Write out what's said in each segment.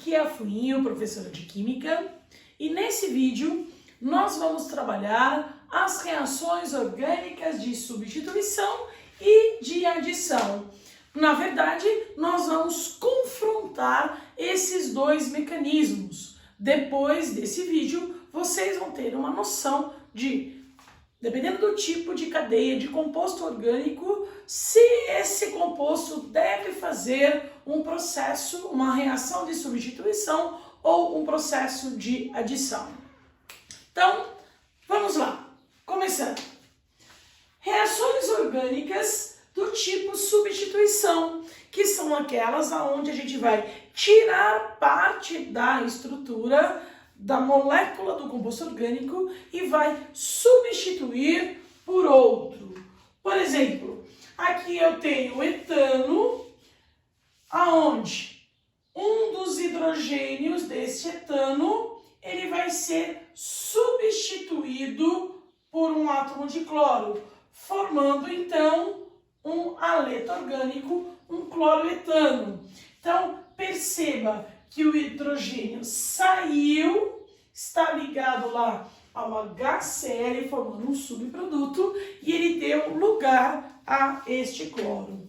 aqui é a Fuinho, professora de Química, e nesse vídeo nós vamos trabalhar as reações orgânicas de substituição e de adição. Na verdade, nós vamos confrontar esses dois mecanismos. Depois desse vídeo, vocês vão ter uma noção de, dependendo do tipo de cadeia de composto orgânico, se esse composto deve fazer um processo, uma reação de substituição ou um processo de adição. Então, vamos lá. Começando. Reações orgânicas do tipo substituição, que são aquelas onde a gente vai tirar parte da estrutura da molécula do composto orgânico e vai substituir por outro. Por exemplo, aqui eu tenho etano, aonde um dos hidrogênios desse etano ele vai ser substituído por um átomo de cloro, formando então um haleto orgânico, um cloroetano. Então, perceba que o hidrogênio saiu, está ligado lá ao HCl, formando um subproduto, e ele deu lugar a este cloro.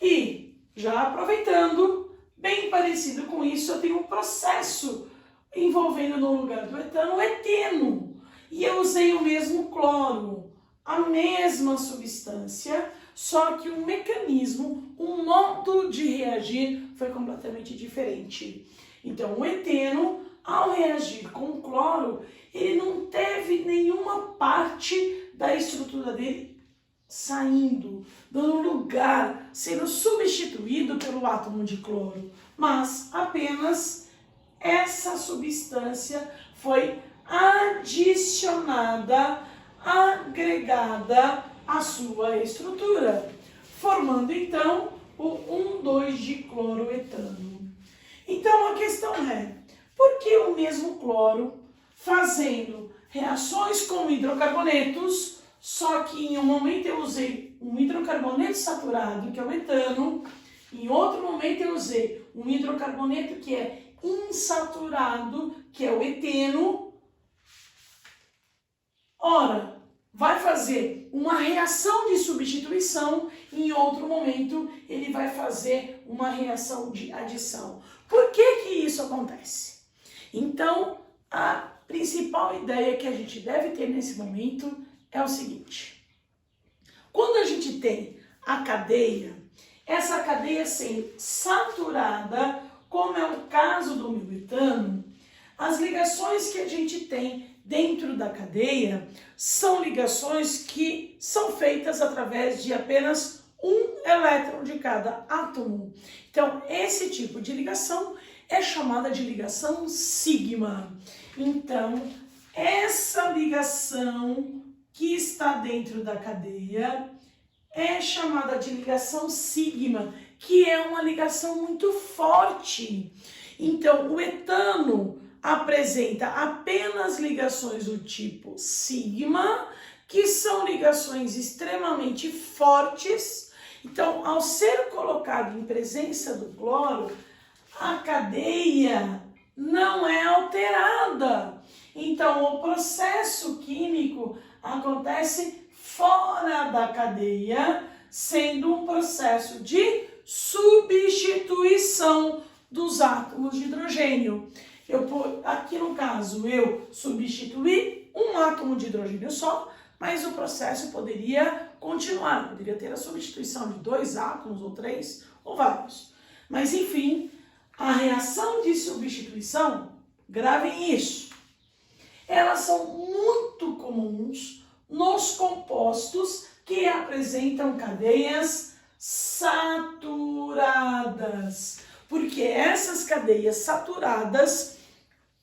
E, já aproveitando, bem parecido com isso, eu tenho um processo envolvendo no lugar do etano o eteno. E eu usei o mesmo cloro, a mesma substância, só que o mecanismo, o modo de reagir foi completamente diferente. Então, o eteno, ao reagir com o cloro, ele não teve nenhuma parte da estrutura dele saindo, dando lugar, sendo substituído pelo átomo de cloro, mas apenas essa substância foi adicionada, agregada à sua estrutura, formando então o 1,2-dicloroetano. Então a questão é, por que o mesmo cloro fazendo reações com hidrocarbonetos, só que em um momento eu usei um hidrocarboneto saturado, que é o etano, em outro momento eu usei um hidrocarboneto que é insaturado, que é o eteno. Ora, vai fazer uma reação de substituição, em outro momento ele vai fazer uma reação de adição. Por que que isso acontece? Então, a principal ideia que a gente deve ter nesse momento é o seguinte. Quando a gente tem a cadeia, essa cadeia sendo saturada, como é o caso do milmetano, as ligações que a gente tem dentro da cadeia são ligações que são feitas através de apenas um elétron de cada átomo. Então, esse tipo de ligação é chamada de ligação sigma. Então, essa ligação que está dentro da cadeia é chamada de ligação sigma, que é uma ligação muito forte. Então, o etano apresenta apenas ligações do tipo sigma, que são ligações extremamente fortes. Então, ao ser colocado em presença do cloro, a cadeia não é alterada. Então, o processo químico acontece fora da cadeia, sendo um processo de substituição dos átomos de hidrogênio. Aqui no caso, eu substituí um átomo de hidrogênio só, mas o processo poderia continuar, poderia ter a substituição de 2 átomos, ou 3, ou vários. Mas, enfim, a reação de substituição, gravem isso, elas são muito comuns nos compostos que apresentam cadeias saturadas, porque essas cadeias saturadas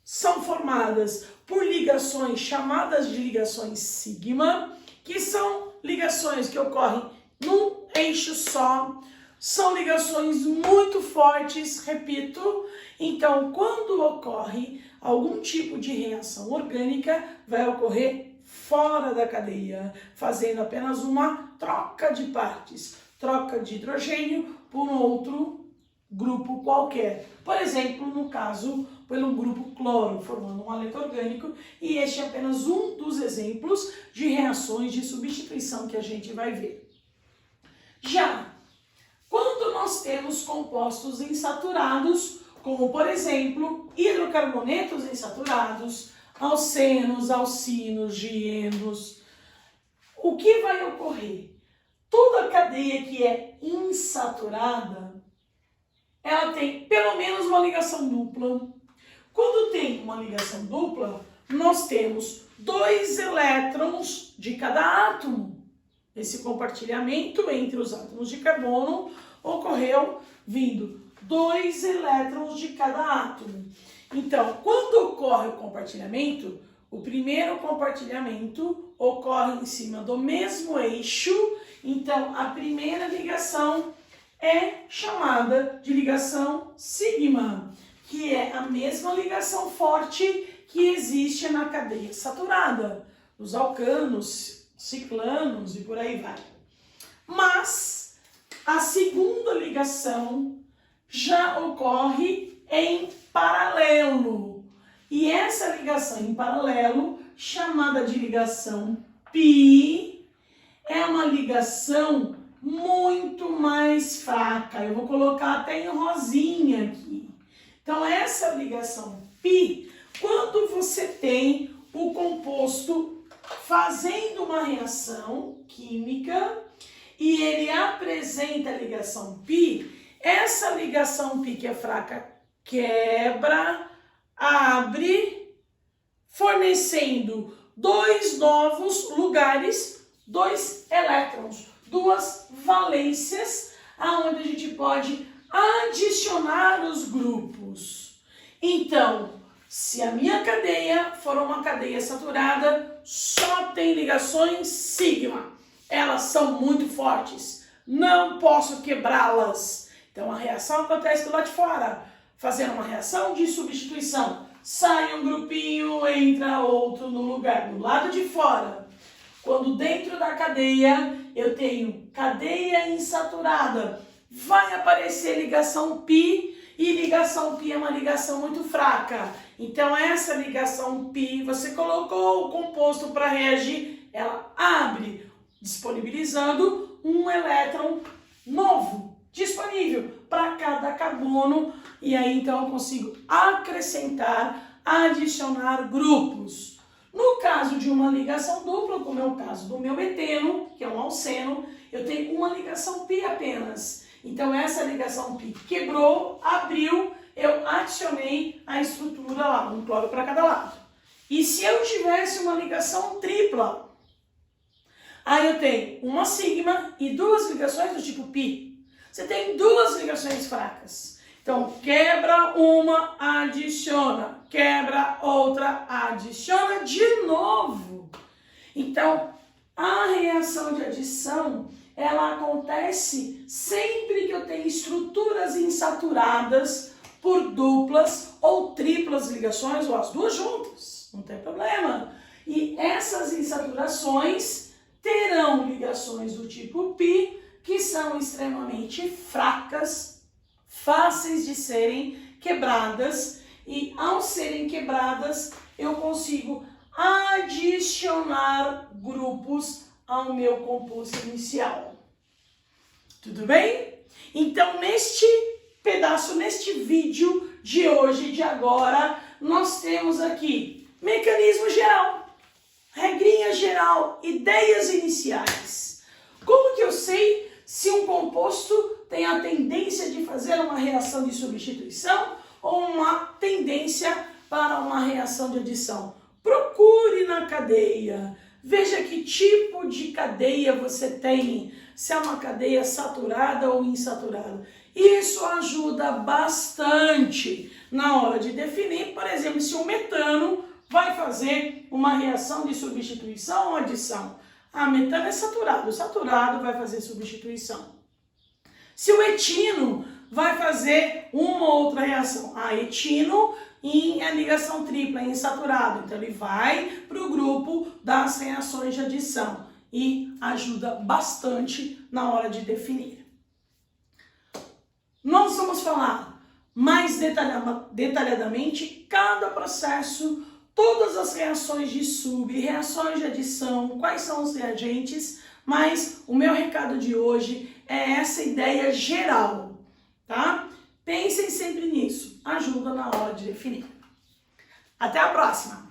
são formadas por ligações chamadas de ligações sigma, que são ligações que ocorrem num eixo só, são ligações muito fortes, repito. Então, quando ocorre algum tipo de reação orgânica, vai ocorrer fora da cadeia, fazendo apenas uma troca de partes, troca de hidrogênio por outro grupo qualquer. Por exemplo, no caso, pelo grupo cloro, formando um haleto orgânico, e este é apenas um dos exemplos de reações de substituição que a gente vai ver. Já quando nós temos compostos insaturados, como por exemplo, hidrocarbonetos insaturados, alcenos, alcinos, dienos, o que vai ocorrer? Toda cadeia que é insaturada, ela tem pelo menos uma ligação dupla. Quando tem uma ligação dupla, nós temos 2 elétrons de cada átomo. Esse compartilhamento entre os átomos de carbono ocorreu vindo 2 elétrons de cada átomo. Então, quando ocorre o compartilhamento, o primeiro compartilhamento ocorre em cima do mesmo eixo. Então, a primeira ligação é chamada de ligação sigma, que é a mesma ligação forte que existe na cadeia saturada, os alcanos, ciclanos e por aí vai. Mas a segunda ligação já ocorre em paralelo. E essa ligação em paralelo, chamada de ligação π, é uma ligação muito mais fraca. Eu vou colocar até em rosinha aqui. Então, essa ligação π, quando você tem o composto fazendo uma reação química e ele apresenta a ligação π, essa ligação π que é fraca quebra, abre, fornecendo 2 novos lugares, 2 elétrons, 2 valências, aonde a gente pode adicionar os grupos. Então, se a minha cadeia for uma cadeia saturada, só tem ligações sigma. Elas são muito fortes, não posso quebrá-las. Então a reação acontece do lado de fora, fazendo uma reação de substituição. Sai um grupinho, entra outro no lugar, do lado de fora. Quando dentro da cadeia eu tenho cadeia insaturada, vai aparecer ligação π, e ligação π é uma ligação muito fraca. Então essa ligação π, você colocou o composto para reagir, ela abre, disponibilizando um elétron novo, disponível para cada carbono, e aí então eu consigo acrescentar, adicionar grupos. No caso de uma ligação dupla, como é o caso do meu eteno, que é um alceno, eu tenho uma ligação π apenas. Então essa ligação π quebrou, abriu, eu adicionei a estrutura lá, um cloro para cada lado. E se eu tivesse uma ligação tripla, aí eu tenho uma sigma e 2 ligações do tipo π. Você tem 2 ligações fracas. Então, quebra uma, adiciona. Quebra outra, adiciona de novo. Então, a reação de adição, ela acontece sempre que eu tenho estruturas insaturadas por duplas ou triplas ligações, ou as duas juntas. Não tem problema. E essas insaturações terão ligações do tipo π, que são extremamente fracas, fáceis de serem quebradas, e ao serem quebradas, eu consigo adicionar grupos ao meu composto inicial. Tudo bem? Então, neste pedaço, neste vídeo de hoje, de agora, nós temos aqui mecanismo geral, regrinha geral, ideias iniciais. Como que eu sei se um composto tem a tendência de fazer uma reação de substituição ou uma tendência para uma reação de adição? Procure na cadeia, veja que tipo de cadeia você tem, se é uma cadeia saturada ou insaturada. Isso ajuda bastante na hora de definir, por exemplo, se o metano vai fazer uma reação de substituição ou adição. Ah, metano é saturado, o saturado vai fazer substituição. Se o etino vai fazer uma ou outra reação, etino em a ligação tripla, em insaturado, então ele vai para o grupo das reações de adição e ajuda bastante na hora de definir. Nós vamos falar mais detalhadamente cada processo, todas as reações de reações de adição, quais são os reagentes, mas o meu recado de hoje é essa ideia geral, tá? Pensem sempre nisso, ajuda na hora de definir. Até a próxima!